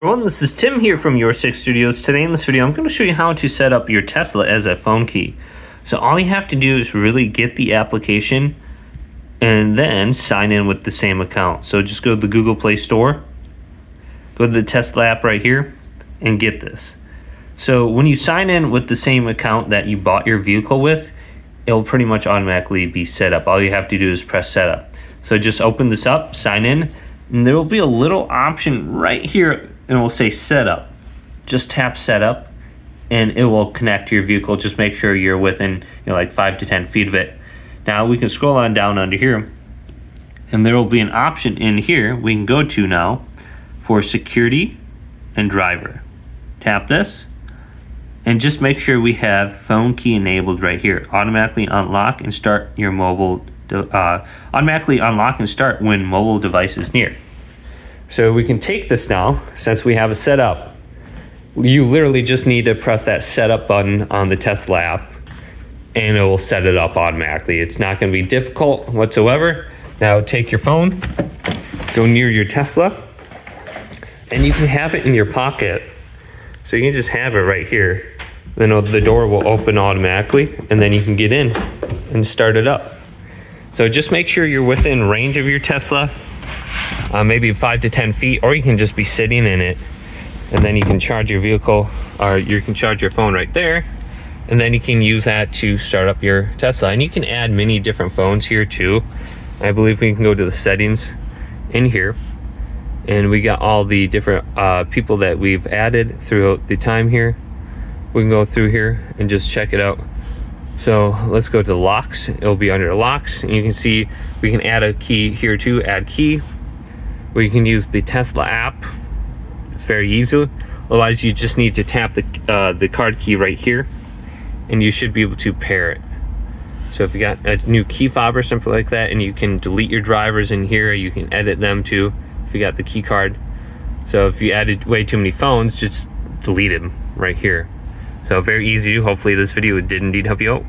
Everyone, this is Tim here from Your Six Studios. Today in this video, I'm going to show you how to set up your Tesla as a phone key. So all you have to do is really get the application and then sign in with the same account. So just go to the Google Play Store, go to the Tesla app right here, and get this. So when you sign in with the same account that you bought your vehicle with, it'll pretty much automatically be set up. All you have to do is press setup. So just open this up, sign in, and there will be a little option right here and it will say setup. Just tap setup and it will connect to your vehicle. Just make sure you're within like 5 to 10 feet of it. Now we can scroll on down under here and there will be an option in here we can go to now for security and driver. Tap this and just make sure we have phone key enabled right here. Automatically unlock and start your mobile automatically unlock and start when mobile device is near. So we can take this now, since we have a setup. You literally just need to press that setup button on the Tesla app and it will set it up automatically. It's not going to be difficult whatsoever. Now take your phone, go near your Tesla, and you can have it in your pocket. So you can just have it right here. Then the door will open automatically and then you can get in and start it up. So just make sure you're within range of your Tesla. Maybe 5 to 10 feet, or you can just be sitting in it and then you can charge your vehicle, or you can charge your phone right there, and then you can use that to start up your Tesla. And you can add many different phones here too. I believe we can go to the settings in here and we got all the different people that we've added throughout the time here. We can go through here and just check it out. So let's go to locks. It'll be under locks and you can see we can add a key here too, add key. Where you can use the Tesla app. It's very easy. Otherwise you just need to tap the card key right here and you should be able to pair it. So if you got a new key fob or something like that, and you can delete your drivers in here, you can edit them too if you got the key card. So if you added way too many phones, just delete them right here. So very easy. Hopefully this video did indeed help you out.